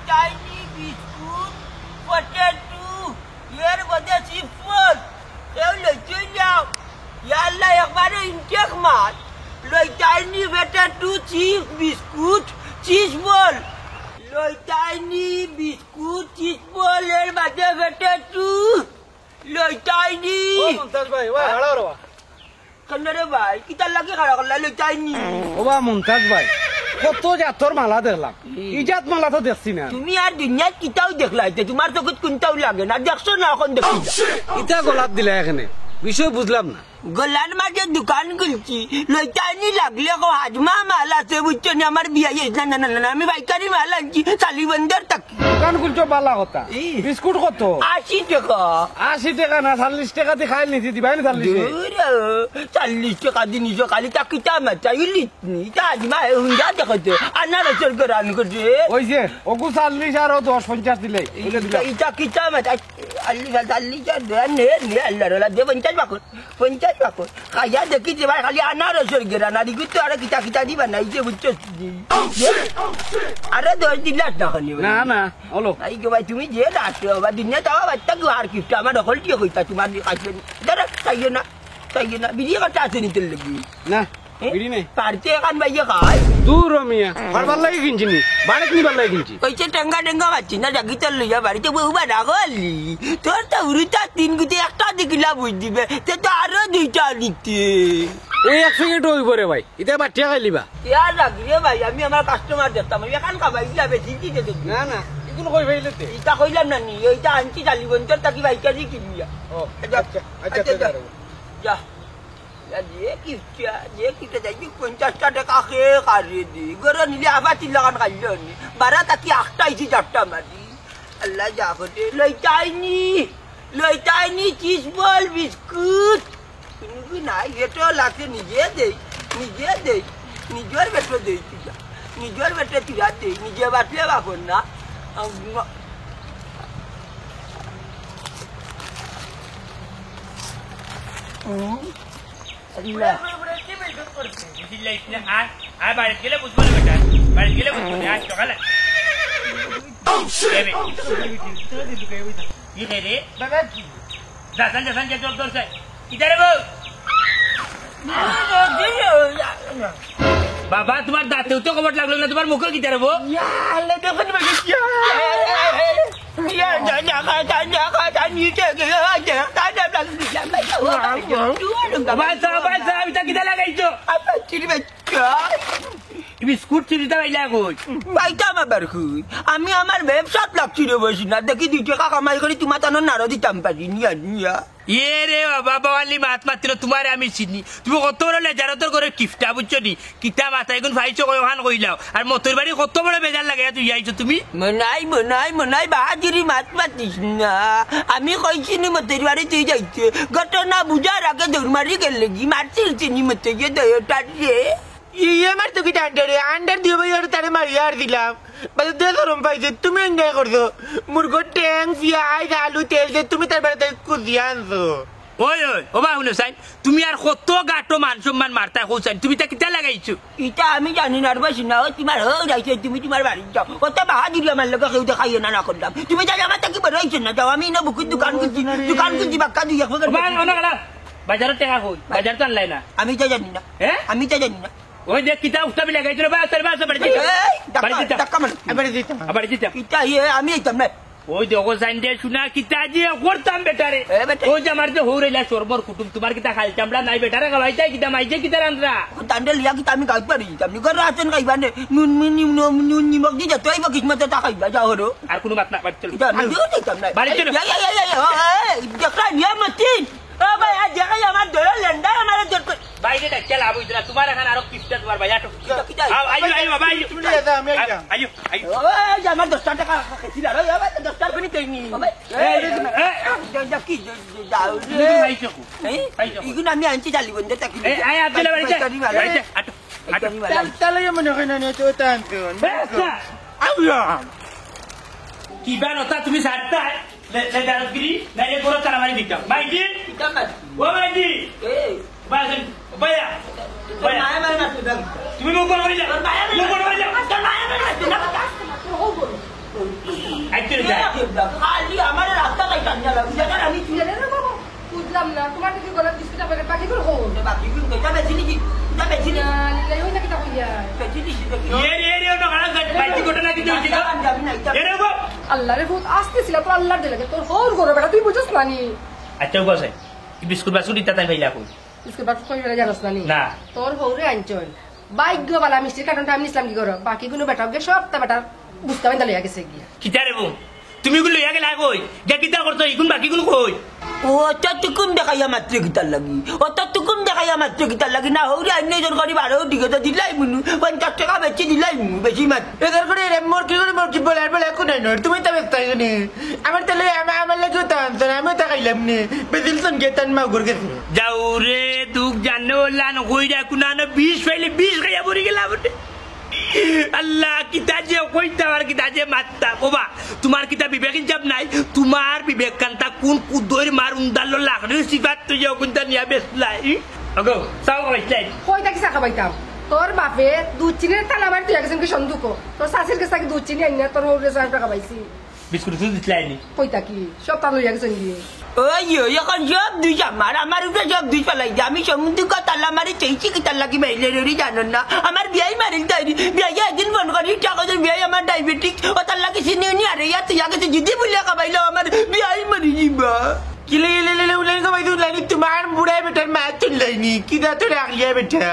Tiny biscuit, potato, here was the seafood. Yalla yakbare intek mat. Loi tiny potato, cheese biscuit, cheese ball. Loi tiny biscuit, cheese ball, here was the potato. Loi tiny. ও মুমতাজ ভাই ওয়া হাড়া রবা Kanare bhai, kita lagi khara kar loi tiny. ও বা মুমতাজ ভাই কত জাতর মালা দেখলাম ইজাত মালা তো দেখছি না তুমি আর দুনিয়াত কিতাও দেখলাইতে তোমার চোখত কোনটাও লাগে না দেখছো না এখন দেখি ইটা গোলাপ দিলে এখানে বিষয় বুঝলাম না গলার মাঝে দোকান খুলছি লইটানি লাগলে কো হাজমা মাল আছে বুঝছো না আমার বিয়ে না না না আমি বাইকারি মাল আনছি সালিবন্দর থাকি দোকান খুলছো বালা কথা বিস্কুট কত 80 টাকা 80 টাকা না 40 টাকা দিয়ে খাইল নিছি দিবাই না 40 টাকা দিয়ে নিছো খালি টাকিটা মাথা ইলিতনি তা হাজমা হুন্ডা দেখতে আনারসের গরান করে ওইছে ওগু 40 আর 10 50 দিলে বুঝে দিলাম এটা কিটা মাথা আল্লি নে আল্লাহ রা দে 50 বাকর 50 বাকর খাইয়া দেখি যে ভাই খালি আনারসের গরান আর কি তো আর কিটা দিবা না এই যে বুঝছো আরে 10 দিলা টাকা নিবা না না হলো আই গো ভাই তুমি যে রাখছো বা দিনে তাও বাচ্চা কি আর কিটা আমার দখল কি কইতা তোমার কাছে দাঁড়া তাইয়ে না বিড়ি কথা আছে নিতে লাগি না বিড়ি নাই পারতে কান ভাইয়া খাই দূর মিয়া ফারবার লাগি কিনছি নি বাড়িত নিবার লাগি কিনছি কইছে টেঙ্গা মারছি না জাগি তোর লইয়া বাড়িতে বউ বাড়া গলি তোর তো উড়িটা 3 গুটি একটা দিকিলা বুঝ দিবে তে তো আরো 2টা নিতে ওই 1 সেকেন্ড হইব রে ভাই এটা বাটিয়া খাইলিবা ইয়া লাগি রে ভাই আমি আমার কাস্টমার দেখতাম এখান খাবাই যাবে ঠিকই দে না না এগুলো কই ভাইলেতে এটা কইলাম না নি এইটা আনছি জালি বন্তর তাকি বাইকারি কিনিয়া ও আচ্ছা যা যে কিটা যাই 50 টাকা খেয়ে কারিয়ে দি গরো নিলে আবার 3 লাখ খাইল নি 12 টাকি 8টা ইসি 4টা মারি আল্লাহ যা করে লইটাইনি চিজ বল বিস্কুট কিন্তু নাই এটা লাগে নিজে দেই নিজের বেটো দেই নিজের বেটো তুই দেই নিজে বাটলে বাপন না বাড়ি গেলে বুঝবো না বেটা বাড়ি গেলে বুঝবো না সকালে কি রে যাসান তোর চাই কিতারে বউ বাবা তোমার দাঁতেও তো কবর লাগলো না তোমার মুখে কিতারে বউ বিস্কুট চিনিটা পাইলে পাইতাম আবার খুই আমি আমার ব্যবসাত লাগছি রে বসি না দেখি 2 টাকা কামাই করে তোমার তো নারো দিতাম পারি নিয়া এ রে বাবা বাবালি মাত মাত্র তোমার আমি চিনি তুমি কত বড় লেজারতর করে কিফটা বুঝছো নি কিতা মাথা এখন ভাইছো ওখান কইলাও আর মতর বাড়ি কত বড় বেজার লাগে তুই আইছো তুমি মনাই বাহাদুরি মাত মাতিস না আমি কইছি নি মতর বাড়ি তুই যাইছে ঘটনা বুঝার আগে দৌড়মারি গেলে কি মারছিস চিনি মতে গিয়ে দয়টারে ইয়ে আমার তো কি আন্ডার দিয়ে ভাই আর তারে মারিয়ে আর দিলাম ধরম পাইছে তুমি এনজয় করছো মুরগো ট্যাং পিয়াজ আলু তেল দিয়ে তুমি তার বেড়াতে কুজিয়ে আনছো ওই ও বা শুনে সাইন তুমি আর কত গাটো মান সম্মান মারতা হোসাইন তুমি তা কিতা লাগাইছো এটা আমি জানি না বসি না তোমার যাইছে তুমি তোমার বাড়ি যাও কত বাহাদুরি আমার লোক কেউ দেখাইও না করলাম তুমি জানি আমার তাকে বেরোইছো না যাও আমি না বুকুর দোকান খুঁজি বাক্কা দুই বাজারের টাকা কই বাজার তো আনলাই না আমি তো জানি না আমি তো জানি না ওই দেখ কিতা উঠা বিলা গাইছো বা তার বাসা বাড়ি দিতা বাড়ি দিতা আমি এইতাম না ওই দেখো সাইন্ডে শুনা কিতা যে করতাম বেটারে এ বেটা। ওই যে আমার যে হৌরেলা সরবর কুটুম তোমার কিতা খাল চামড়া নাই বেটারে খাওয়াইতাই কিতা মাইছে কিতা রান্দ্রা তান্ডে লিয়া কি আমি খাই পারি আপনি ঘরে আছেন খাইবা নে নুন নিমক দিয়ে যতই বা কিসমতে তা খাইবা যাও হরো আর কোনো বাত না বাড়ি চলো আমিও দেখতাম না বাড়ি চলো। দেখা নিয়া মতিন ও ভাই আজ জায়গায় আমার ধরে লেন্ডা আমার দরকার বাইরে ডাক্তার লাভ হইছে না তোমার এখানে আরো কিস্তা তোমার ভাই আটো কিতা আইও বাবা আইও তুমি নিয়ে যাও, আমি আইতাম। আইও আইও ওই আমার 10 টাকা খেছিল রে বাবা 10 টাকা নি কইনি কি যাও রে আইছো ইগুন আমি আনছি জালি বন্ধে তাকি আই আজলে বাড়িতে বাড়িতে আটো আটো তাহলে মনে হয় না তো টানতো কি বানতা তুমি সারতা le dargiri na ye goro tara mari dikta maiji o maiji bazen baya baya তুমি মুখ বড় হয়ে যাও মুখ বড় হয়ে যাও আইতে যাই খালি আমার রাস্তা কাই কান্না লাগি জানা আমি বুঝলাম না তোমার দিকে গলার দিস্তা পারে বাকি করে হো বাকি গুলো কইতা বেচিনি কি তা বেচিনি লাই হই না কিতা কইয়া বেচিনি এ নো গালা মাইজি ঘটনা কি হইছে গো এরে গো আল্লাহ রে বহুত আস্তে ছিল তো আল্লাহর দিলে তোর হোর গরো বেটা তুই বুঝছ না নি আচ্ছা বসে কি বিস্কুট বাসুট দিতা তাই ভাইলা কই বিস্কুট বাট কই বেলা জানাস না নি না তোর হোরে আনচল বাইক বালা মিষ্টির কারণটা আমি ইসলাম কি করো বাকি গুলো বেটা গে সব তা বেটা বুঝতে পাইন তালে গেছে গিয়া কিতারে বউ তুমি গুলো ইয়া গেলা কই গে কিতা করছো ইগুন বাকি গুলো কই অতটুকুন দেখাইয়া মাত্র গীতার লাগি অতটুকুন দেখাইয়া মাত্র গীতার লাগি না হৌরে আইনে জন করি বারো দিকে তো দিলাই মুনু 50 টাকা বেচি দিলাই মু বেশি মাত্র এদের করে মোর কি করে মোর কি বলার বলে কোন নয় তুমি তো ব্যস্ত নি আমার তাহলে আমার লাগে তো আনতো না আমি তো খাইলাম নি বেদিল তন গেতান মা ঘুর গেছে যাও রে দুঃখ জানো লান কইরা কুনানো 20 ফেলে 20 খাইয়া পড়ে গেলাম আল্লাহ কিতা যে কইতা আর কিতা যে মাত্তা বাবা তোমার কিতা বিবেক যাব নাই তোমার বিবেক কান্তা কোন কুদর মার উন্দালো লাগরে সিফাত তুই কোনটা নিয়া বেসলাই ওগো সাও কইছাই কই তাকি সাকা বাইতাম তোর বাপে দুধ চিনির তালা মার তুই গেছেন কি সন্দুক তোর শাশুর কাছে কি দুধ চিনি আইনা তোর হোরে 100 টাকা পাইছি বিস্কুট তুই দিছলাইনি কই তাকি সব তাল লইয়া গেছেন গিয়ে ওই এখন সব দুই আমার উপরে সব দুই পালাই আমি সমুদ্র তালা মারি চেয়েছি কি তার লাগি মাইলে রে জানেন না আমার বিয়াই মারিল তাই বিয়াই একদিন ফোন করি টাকা বিয়াই আমার ডায়াবেটিক ও তার লাগি চিনি নি আরে ইয়া তুই আগে যদি বলিয়া কাবাইলো আমার বিয়াই মারি যাবা কিলে লে উলাই গো ভাই দুলাই তোমার বুড়াই বেটার মা চললাইনি কি দা তো রাখিয়া বেটা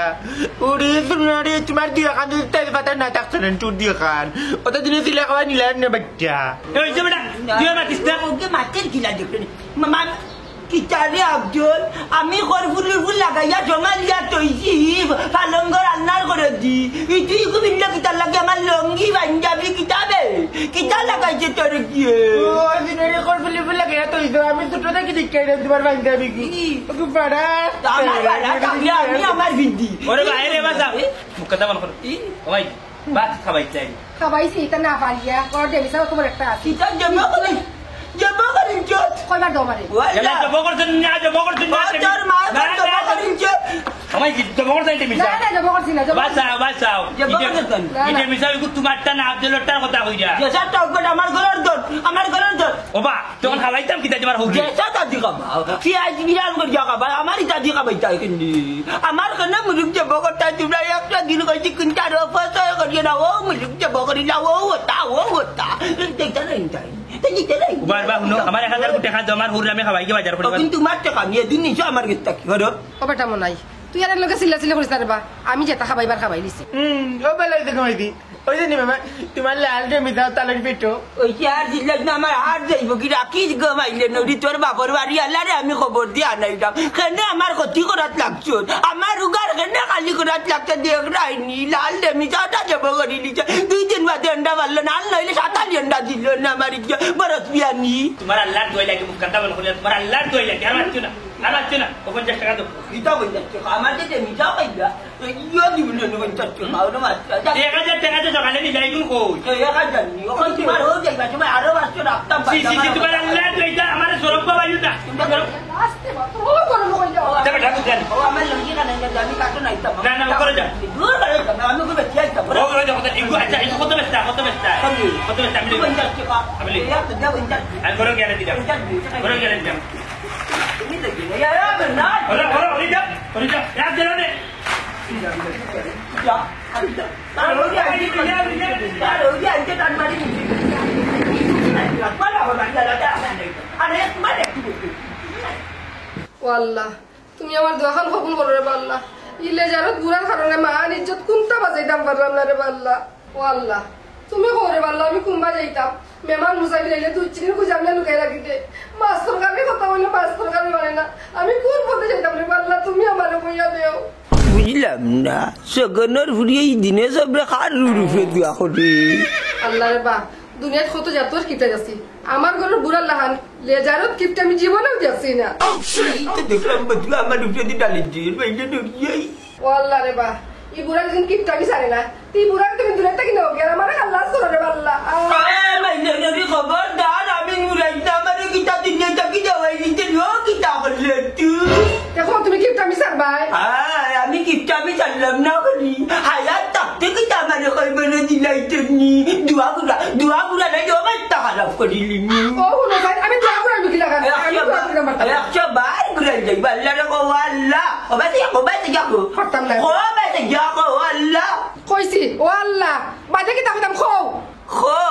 ওরে তুমি তোমার দিয়া কান তাই পাতা না থাকছেন টুর দিয়া কান ওটা দিনে দিলা খাওয়া নিলেন না বাচ্চা ওই যে বেটা দিও না কিস্তা ওকে মাছের কিলা দেখেন মামা কিতারে আব্দুল আমি খরফুলের ফুল লাগাইয়া জমা দিয়া তৈছি পালঙ্গর রান্নার করে দি ইতি কুবিন্দ কিতার লাগে আমার লঙ্গি পাঞ্জাবি কিতাবে কিতা লাগাইছে তোর কি ও দিনে খরফুলের ফুল লাগাইয়া তৈছি আমি দুটো থেকে দিকে তোমার বান্ধবী কি ওকে পাড়া আমার বাড়া কামিয়া আমি আমার বিদ্দি ওরে বাইরে বাসা মুকদ্দা বল করো ভাই বাত খাবাই চাই খাবাইছি তা না পারিয়া কর দেবি সাও তোমার একটা আছে কিতা জমা করি চোট কয়বার দাও মারে এলা তো বকর জন্য না যে বকর জন্য তোর মা জমা করি চোট আমায় কি তো বকর চাইতে মিছা না না জব করছি না জব বাসাও ইতে মিছা কো তোমারটা না আব্দুল্লাহটার কথা কইরা যেসা টকবট আমার ঘরের দর ওবা তখন খাওয়াইতাম কিতা তোমার হউজি যেসা দাদি খাবা কি আজ বিরান করে যা খাবা আমারই দাদি খাবাই তাই কিন্তু আমার কেন মুরুক যে বকরটা তোমরা একটা দিন কইছি কিনটা রফস করিয়ে না ও মুরুক যে বকরি না ও হতা দেখতে নাই তাই দেখতে নাই বারবার হুনো আমার 1000 টাকা জমার হুরলামে খাওয়াই কি বাজার পড়ে কিন্তু মার টাকা নিয়ে দিন নিছো আমার গেতা কি করো ও বেটা মনাই তুই আর লগে সিল্লা সিল্লা করিস না রে বা আমি যেটা খাবাইবার খাবাই লিছি ও বেলাই দেখো মাইদি ওই যে মামা তোমার লাল ডে মিদা তালের পেটো ওই কি আর দিল না আমার হাত যাইব কি রাখি গমাইলে নদী তোর বাপর বাড়ি আল্লাহরে আমি খবর দিয়ে আনাইলাম কেনে আমার ক্ষতি করাত লাগছো আমার উগার কেনে খালি করাত লাগছে দেখ রাইনি লাল ডে মিদাটা যাব করি নিছে 2 দিন বাদে আন্ডা বাড়লো না নইলে 47 আন্ডা দিল না আমার বরস বিয়ানি তোমার আল্লাহর দোয়া লাগে মুকদ্দা বল করে তোমার আল্লাহর দোয়া লাগে আর মারছো না 50 টাকা দাও এটা বই যাচ্ছে আমার যে মিঠা খাইলা ইয়া দিবি না 50 টাকা আর মাত্র 1000 টাকা সকালে নি যাই কোন কই একা জানি ওখান তোমার হয়ে যাইবা তুমি আরো বাচ্চা রাখতাম তোমার আল্লাহর দোয়া আমার সরব বাবাইও না আস্তে বা তোর হোর গরো লই যাও তবে ঠাকুর জানি ও আমার লঙ্গি কানে জানি কাটো নাই তা না করে যা দূর করে না আমি কবে চাই তা ও করে যা আচ্ছা এই কত বেস্তা আমি 50 টাকা আমি ইয়া তো দাও 50 আর করো গেলে দিলাম করো গেলে দিলাম ini lagi ya ya benar ওরে যা এক দিন রে ya taruh dia anjing tan mari ও আল্লাহ তুমি আমার দোয়াখান কবুল করো রে আল্লাহ ইলে জারত বুড়ার কারণে মান ইজ্জত কোনটা বাজাইতাম পারলাম না রে আল্লাহ ও আল্লাহ তুমি করে আল্লাহ আমি কুম্বা যাইতাম মেহমান মুসাফির আইলে দুই চিনি খুঁজামলে লুকাই রাখিতে মাছ তরকারি কথা বললে মাছ তরকারি মানে না আমি কোন পথে যাইতাম রে আল্লাহ তুমি আমার বইয়া দেও বুঝলাম না সগনের ফুরি এই দিনে সবরে খার রূপে দোয়া করে আল্লাহ রে বা দুনিয়াত কত জাতর কিপটা যাচ্ছি আমার ঘরের বুড়ার লাহান লেজারত কিপটা আমি জীবনেও যাচ্ছি না এই তো দেখলাম বদলা আমার রূপে দি ডালি দিয়ে বাইরে ঢুকিয়াই ও আল্লাহ রে বা এই বুড়ার দিন কিপটা আমি জানি না তুই বুড়াকে তুমি দূরে থাকি না ওকে আমার আল্লাহ করো রে আল্লাহ মাইনারি খবরদার আমি নুরাইতা আমারে কিতা দিনে তাকি যাওয়াই দিতে লো কিতা করলে তুই দেখো তুমি কিপটা আমি সারবাই আমি কিপটা আমি জানলাম না করি হায়াত থাকতে কিতা আমারে কইবনে দিলাইতে নি দুয়া গুড়া নাই অবস্থা খারাপ করিলি ও হুনো ভাই আমি দোয়া করে আমি কি লাগা আমি দোয়া করে মারতাম একশো বার ঘুরে যাই আল্লাহ রে কো আল্লাহ ওবাতে যাকো পারতাম না ওবাতে যাকো আল্লাহ কইছি ও আল্লাহ বাদে কি তাকদাম খাও খো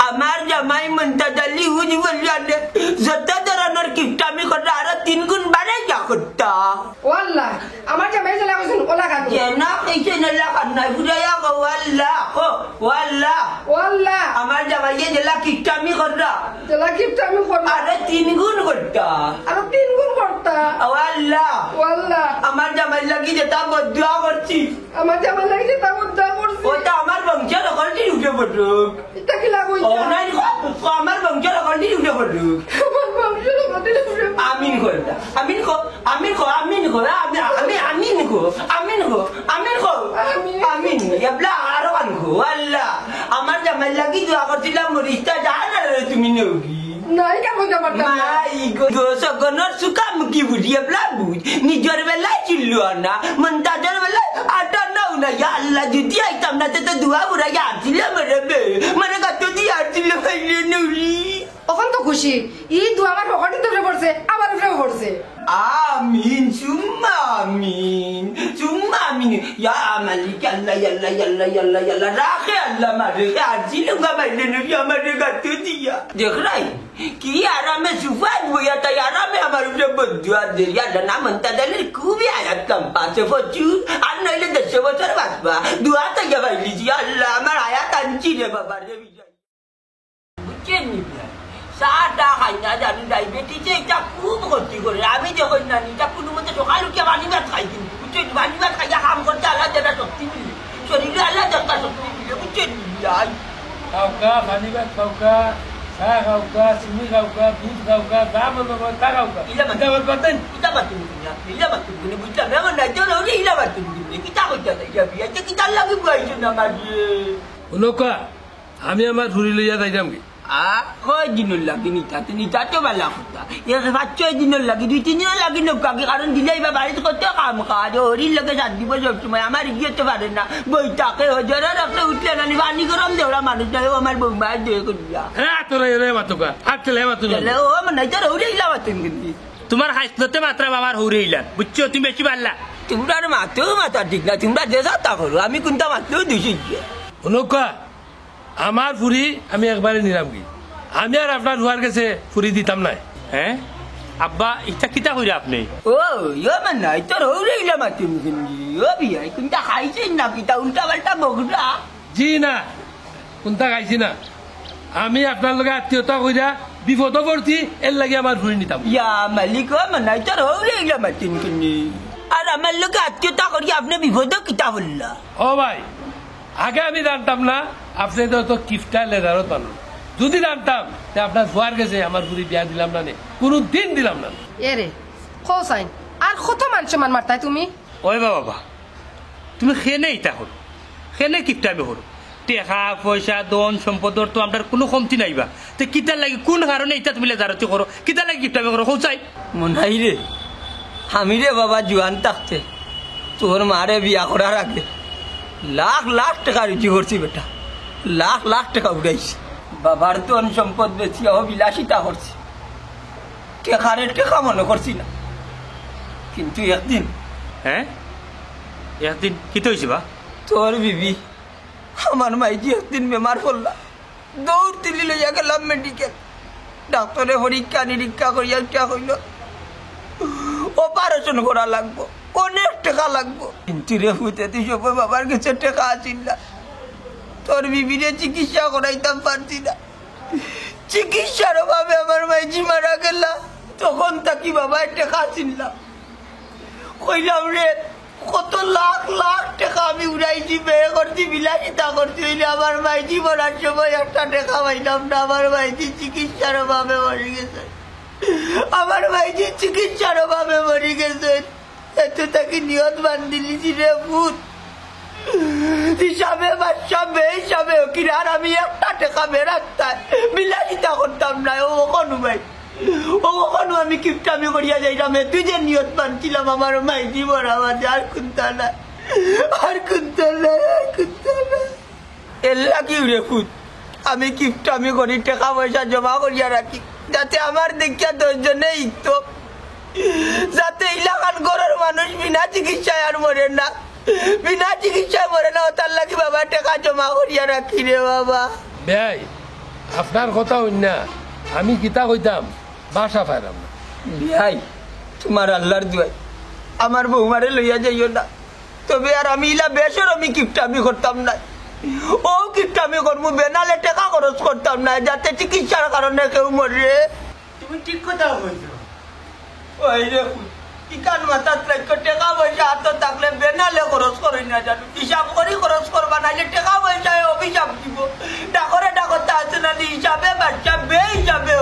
আমার জামাই মন্তাজালি হুজি বললে যত ধরনের কিপটামি করতে আরো 3 গুণ বাড়ে যা করতা ও আল্লাহ আমার জামাই চলে গেছেন ওলা খাবো কেন কইছে না লাগান নাই বুড়ায়া গো আল্লাহ ও আল্লাহ ও আল্লাহ আমার জামাই জেলা কিপটামি কররা চলা কিপটা আমি করব আরো 3 গুণ করতা আর 3 গুণ করতা ও আল্লাহ ও আল্লাহ আমার জামাই লাগি যেটা বদুয়া করছি আমার জামাই লাগিছে তা দোয়া করছি ওটা আমার বংশের কলটি উঠে পড়ুক এটা কি লাগো ও নাই আমার বংশের কলটি উঠে পড়ুক আমার বংশের মধ্যে আমিন কর আমিন কো আমিন কো আমিন কো আমি আমিন কো আমিন কো আমিন কো আমিন এবলা আরো কান কো আল্লাহ আমার জামাই লাগি দোয়া করছিলাম মরিস্তা জানা তুমি নগি নাই কেমন জামার মাই গো সগনর সুকাম কি বুঝি এবলা বুঝ নিজের বেলা ছিল না মন্তাজের বেলা আটা নাও না ইয়া আল্লাহ যদি আইতাম না তো দোয়া বুড়া ইয়া ছিল মরে কত দিয়ে ছিল খাইলে নুরি ওখান তো খুশি এই দোয়া আমার পকেটে ধরে পড়ছে আমার উপরে পড়ছে আমিন সুম্মা আমিন ইয়া মালিক আল্লাহ আল্লাহ আল্লাহ আল্লাহ আল্লাহ রাখে আল্লাহ মারে আজি লুঙ্গা মাইলে নবী আমারে কত দিয়া দেখ রাই কি আরামে সুফাত বইয়া তাই আরামে আমার উপরে বদুয়া দে ইয়া না মনতা দলে খুবই আয়াত কম পাছে ফচু আর নইলে 10 বছর বাঁচবা দোয়া তো গা বাইলি জি আল্লাহ আমার আয়াত আনছি রে বাবা রে বিজয় বুঝছেন নি সাদা খাইনা জানি ডায়াবেটিসে এটা খুব ক্ষতি করে আমি যখন না এটা কোনো মতে সকাল উঠে পানি ভাত খাই কিন্তু বুঝছেন পানি ভাত খাইয়া কাম করতে আল্লাহ যেটা শক্তি মিলে শরীরে আল্লাহ যেটা শক্তি মিলে বুঝছেন খাওকা পানি ভাত খাওকা চাহ খাওকা চিনি খাওকা দুধ খাওকা যা মনে হয় তা খাওকা ইলা বাতুন বুঝলাম এমন না তোর ওরে ইলা বাতুন দিলে কিতা করতে যাবি এটা কিতা লাগে বুঝাইছো না আমার নৌকা আমি আমার ঘুরি লইয়া যাইতাম কি কয় দিনের লাগে নিতা তো ভালো কথা 5-6 দিনের লাগে 2-3 দিনের লাগে নৌকাকে কারণ দিলে এবার বাড়িতে কত কাম কাজ হরির লোকে 7 দিব সবসময় আমার গিয়েতে পারে না বই তাকে হজারের একটা উঠলে না পানি গরম দেওয়া মানুষ নাই আমার বৌমা দিয়ে করিয়া তোরা রে মাতুকা আটলে মাতুন ও মানে তোর হৌরে ইলা বাতুন কিন্তু তোমার হাসতে মাত্রা বাবার হৌরে ইলা বুঝছো তুমি বেশি পারলা তোমরা মাথা ঠিক না তোমরা যে তা করো আমি কোনটা মাত্রেও দিছি নৌকা আমার ফুরি আমি একবারে নিলাম কি আমি আর আপনার হুয়ার কাছে ফুরি দিতাম না হ্যাঁ আব্বা এটা কিতা কইরা আপনি ও ইয়া মানে তোর হৌরে ইলা মাতুন কিন্তু ও বিয়া কোনটা খাইছেন না কিতা উল্টা পাল্টা বগড়া জি না কোনটা খাইছি না আমি আপনার লগে আত্মীয়তা কইরা বিপদ পড়ছি এর লাগে আমার ফুরি নিতাম ইয়া মালিক ও মানে তোর হৌরে ইলা মাতুন কিন্তু আর আমার লোকে আত্মীয়তা করি আপনি বিপদ কিতা বললা ও ভাই আগে আমি জানতাম না আপনি তো কিফটা লেদারও পানো যদি জানতাম আপনার ফুয়ার গেছে আমার বুড়ি বিয়া দিলাম না কোনো দিন দিলাম না এরে খোসাইন আর কত মান সম্মান মারতাই তুমি ওই বাবা তুমি খেনে ইটা করো খেনে কিফটা আমি করো টেকা পয়সা দন সম্পদর তো আপনার কোনো কমতি নাইবা তো কিতার লাগে কোন কারণে ইটা তুমি লেদারতি করো কিতার লাগে কিফটা আমি করো খোঁচাই মনাই রে আমি রে বাবা জোয়ান থাকতে তোর মারে বিয়া করার আগে লাখ টাকা রুচি করছি বেটা লাখ টাকা উঠাইছি বাবার তো সম্পদ বেশি বিলাসিতা করছি টেকা মনে করছি না কিন্তু একদিন হ্যাঁ একদিন কি তো হয়েছে বা তোর বিবি আমার মাইজি একদিন বেমার পড়লা দৌড় তুলি লইয়া গেলাম মেডিকেল ডাক্তারে পরীক্ষা নিরীক্ষা করিয়া উঠা কইল অপারেশন করা লাগবো, অনেক টাকা লাগবো। কিন্তু রে ফুতে তুই সব বাবার কাছে টাকা আসিল না, তোর বিবিরে চিকিৎসা করাইতাম পারছি না। চিকিৎসার অভাবে আমার মাইজি মারা গেল। তখন তাকি বাবার টাকা চিনলাম, কইলাম রে কত লাখ লাখ টাকা আমি উড়াইছি, ব্যয় করছি, বিলাসিতা করছি, হইলে আমার মাইজি মরার সময় একটা টাকা পাইলাম না। আমার মাইজি চিকিৎসার অভাবে মরে গেছে, আমার মাইজি চিকিৎসার অভাবে মরে গেছে। এত তাকে নিয়ত বান্ধিলিছি রে ভূত, হিসাবে বাচ্চা বে হিসাবে কিনার আমি একটা টাকা বেরাতাম, বিলাসিতা করতাম না। ও কনু ভাই, ও কনু আমি কিপটামি করিয়া যাইলাম। তুই যে নিয়ত বানছিলাম আমার মাইজি মরা মাঝে, আর কুন্তা না, আর কুন্তা না, আর কুন্তা না। এল্লা কি রে ভূত, আমি কিপটামি করি, টাকা পয়সা জমা করিয়া রাখি, যাতে আমার দেখিয়া 10 জনে ইতো, যাতে এলাকার ঘরের মানুষ বিনা চিকিৎসায় আর মরে না, বিনা চিকিৎসায় মরে না। তার লাগি বাবা টাকা জমা করিয়া রাখি রে বাবা। ভাই আপনার কথা হই না, আমি কিতা কইতাম বাসা পাইলাম না। ভাই তোমার আল্লাহর দুয়াই আমার বৌমারে লইয়া যাইও না, তবে আর আমি ইলা বেশর আমি কিপটামি করতাম না। ও কিপটামি করবো, বেনালে টাকা খরচ করতাম না, যাতে চিকিৎসার কারণে কেউ মরে। তুমি ঠিক কথা বলছো। ওই রে ইকান মাথা টাকা পয়সা হাত থাকলে বেনালে খরচ করি না, জানো হিসাব করি খরচ করবা, নাইলে টাকা পয়সায় অভিশাপ দিব। ডাকরে ডাকতে আছে না হিসাবে বাচ্চা বে হিসাবে